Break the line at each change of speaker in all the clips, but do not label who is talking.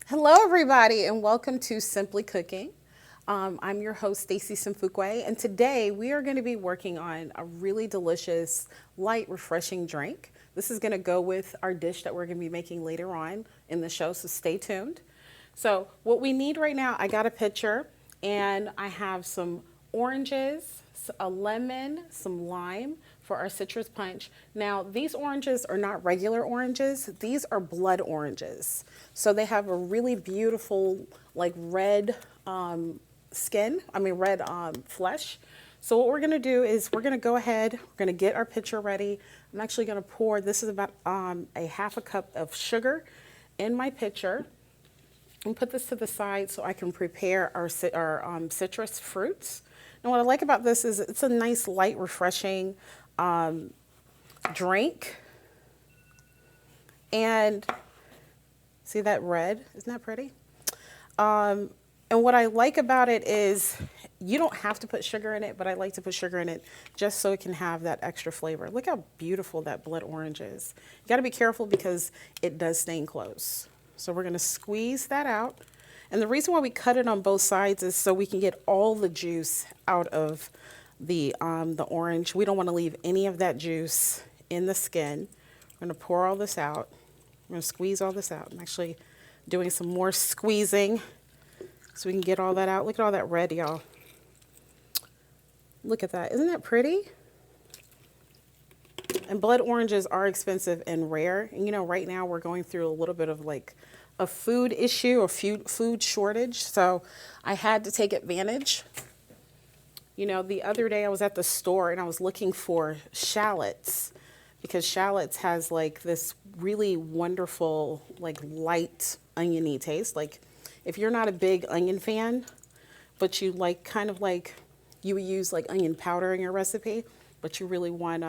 Hello, everybody, and welcome to Simply Cooking. I'm your host, Stacie Simfukwe, and today we are going to be working on a really delicious, light, refreshing drink. This is going to go with our dish that we're going to be making later on in the show, so stay tuned. So, what we need right now, I got a pitcher, and I have some oranges, a lemon, some lime for our citrus punch. Now, these oranges are not regular oranges, these are blood oranges. So they have a really beautiful, like red red flesh. So what we're gonna do is we're gonna go ahead, we're gonna get our pitcher ready. I'm actually gonna pour, this is about a half a cup of sugar in my pitcher, and put this to the side so I can prepare our citrus fruits. And what I like about this is it's a nice, light, refreshing drink. And see that red? Isn't that pretty? And what I like about it is you don't have to put sugar in it, but I like to put sugar in it just so it can have that extra flavor. Look how beautiful that blood orange is. You got to be careful because it does stain clothes. So we're going to squeeze that out. And the reason why we cut it on both sides is so we can get all the juice out of the orange. We don't want to leave any of that juice in the skin. We're going to pour all this out. I'm going to squeeze all this out. I'm actually doing some more squeezing so we can get all that out. Look at all that red, y'all. Look at that. Isn't that pretty? And blood oranges are expensive and rare. And you know, right now we're going through a little bit of like a food issue, a food shortage. So I had to take advantage. You know, the other day I was at the store and I was looking for shallots because shallots has like this really wonderful, like light oniony taste. Like if you're not a big onion fan, but you like kind of like you would use like onion powder in your recipe, but you really want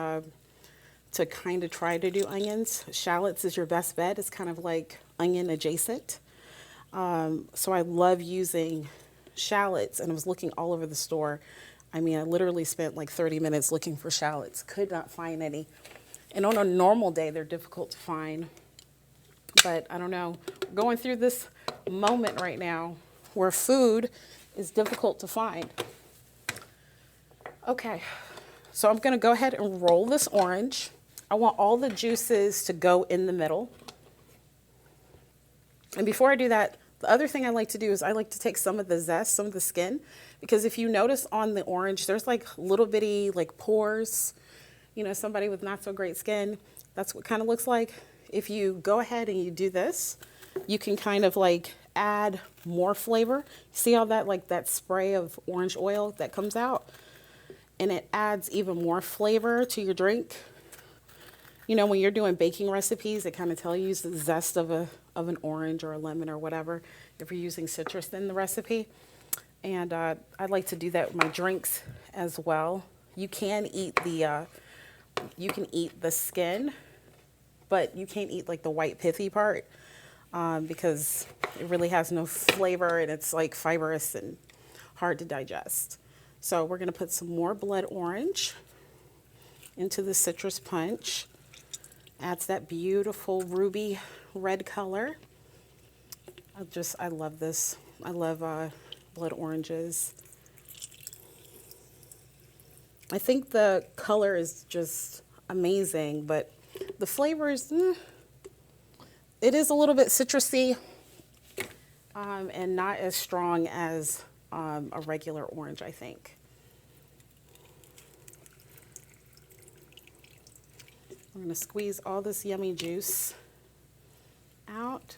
to kind of try to do onions, shallots is your best bet. It's kind of like onion adjacent. So I love using shallots, and I was looking all over the store. I mean, I literally spent like 30 minutes looking for shallots, could not find any. And on a normal day, they're difficult to find. But I don't know, we're going through this moment right now where food is difficult to find. Okay, so I'm gonna go ahead and roll this orange. I want all the juices to go in the middle. And before I do that, the other thing I like to do is I like to take some of the zest, some of the skin, because if you notice on the orange, there's like little bitty like pores. You know, somebody with not so great skin, that's what it kind of looks like. If you go ahead and you do this, you can kind of like add more flavor. See how that like that spray of orange oil that comes out? And it adds even more flavor to your drink. You know, when you're doing baking recipes, it kind of tells you the zest of an orange or a lemon or whatever, if you're using citrus in the recipe. And I like to do that with my drinks as well. You can eat the skin, but you can't eat like the white pithy part because it really has no flavor and it's like fibrous and hard to digest. So we're going to put some more blood orange into the citrus punch. Adds that beautiful ruby red color. I love this. I love blood oranges. I think the color is just amazing, but the flavors, it is a little bit citrusy and not as strong as a regular orange, I think. I'm going to squeeze all this yummy juice out.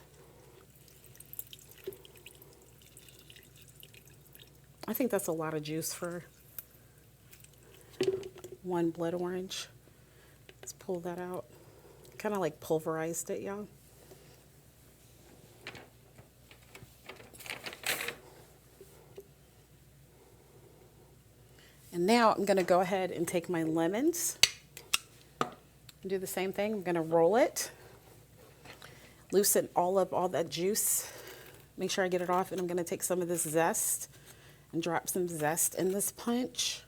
I think that's a lot of juice for one blood orange. Let's pull that out. Kind of like pulverized it, y'all. And now I'm going to go ahead and take my lemons. Do the same thing. I'm going to roll it, loosen all that juice, make sure I get it off, and I'm going to take some of this zest and drop some zest in this punch.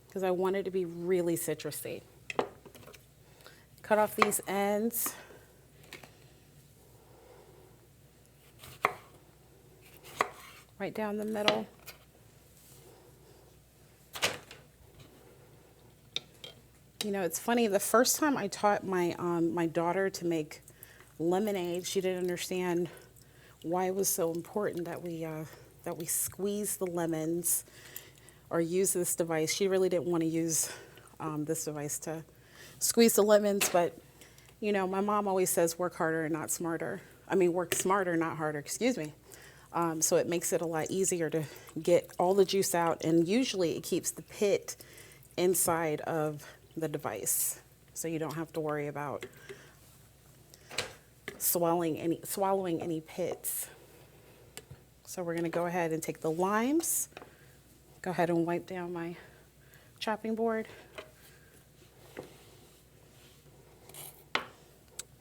Because I want it to be really citrusy. cut off these ends. Right down the middle. You know, it's funny, the first time I taught my my daughter to make lemonade, she didn't understand why it was so important that we squeeze the lemons or use this device. She really didn't want to use this device to squeeze the lemons, but you know, my mom always says work harder and not smarter. I mean, work smarter, not harder, excuse me. So it makes it a lot easier to get all the juice out, and usually it keeps the pit inside of the device, so you don't have to worry about swallowing any pits. So we're going to go ahead and take the limes, go ahead and wipe down my chopping board.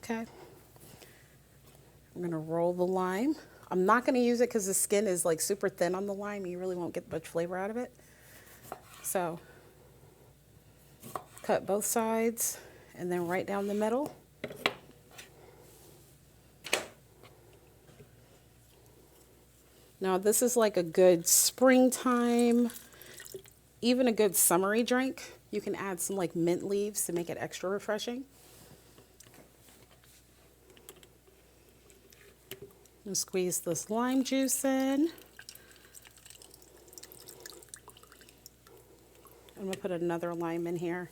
Okay, I'm going to roll the lime. I'm not going to use it because the skin is like super thin on the lime. You really won't get much flavor out of it. So cut both sides and then right down the middle. Now this is like a good springtime, even a good summery drink. You can add some like mint leaves to make it extra refreshing. And squeeze this lime juice in. I'm going to put another lime in here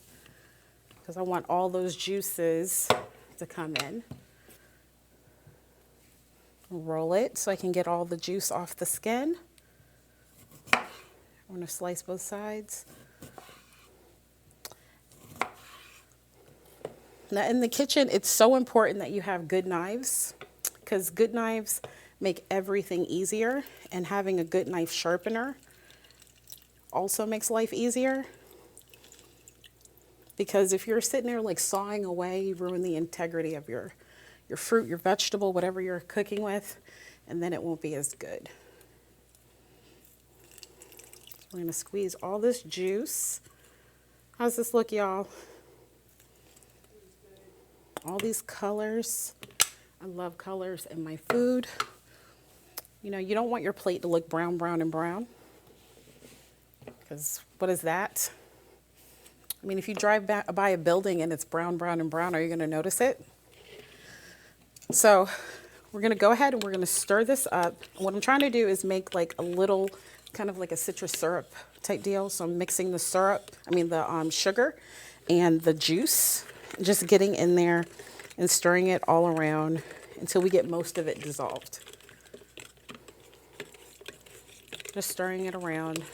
because I want all those juices to come in. Roll it so I can get all the juice off the skin. I'm going to slice both sides. Now in the kitchen, it's so important that you have good knives, because good knives make everything easier, and having a good knife sharpener also makes life easier. Because if you're sitting there like sawing away, you ruin the integrity of your fruit, your vegetable, whatever you're cooking with, and then it won't be as good. So we're gonna squeeze all this juice. How's this look, y'all? All these colors. I love colors in my food. You know, you don't want your plate to look brown, brown, and brown. Because what is that? I mean, if you drive by a building and it's brown, brown, and brown, are you going to notice it? So we're going to go ahead and we're going to stir this up. What I'm trying to do is make like a little, kind of like a citrus syrup type deal. So I'm mixing the the sugar and the juice, just getting in there and stirring it all around until we get most of it dissolved. Just stirring it around.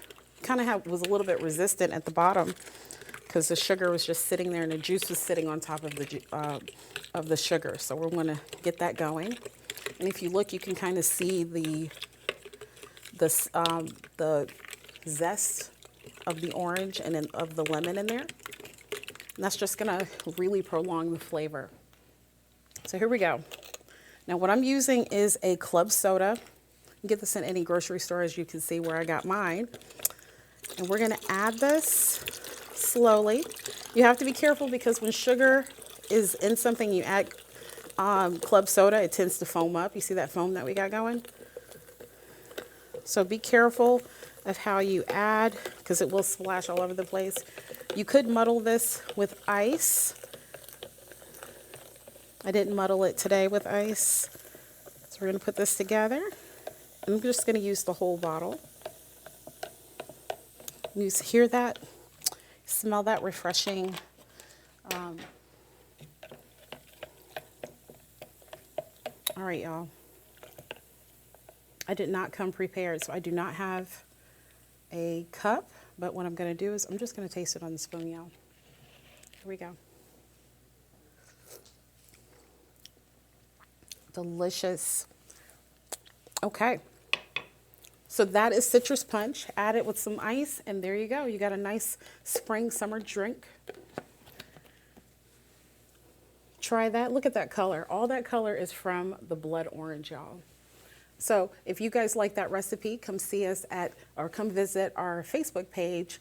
Kind of was a little bit resistant at the bottom because the sugar was just sitting there and the juice was sitting on top of the sugar. So we're going to get that going. And if you look, you can kind of see the zest of the orange and then of the lemon in there. And that's just going to really prolong the flavor. So here we go. Now what I'm using is a club soda. You can get this in any grocery store, as you can see where I got mine. And we're going to add this slowly. You have to be careful because when sugar is in something, you add club soda, it tends to foam up. You see that foam that we got going? So be careful of how you add, because it will splash all over the place. You could muddle this with ice. I didn't muddle it today with ice. So we're going to put this together. I'm just going to use the whole bottle. You hear that? Smell that refreshing. All right, y'all. I did not come prepared, so I do not have a cup. But what I'm going to do is I'm just going to taste it on the spoon, y'all. Here we go. Delicious. Okay. So that is citrus punch. Add it with some ice, and there you go. You got a nice spring, summer drink. Try that. Look at that color. All that color is from the blood orange, y'all. So if you guys like that recipe, come see us or come visit our Facebook page,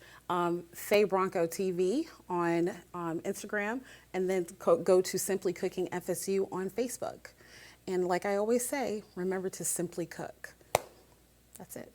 Faye Bronco TV on Instagram, and then go to Simply Cooking FSU on Facebook. And like I always say, remember to simply cook. That's it.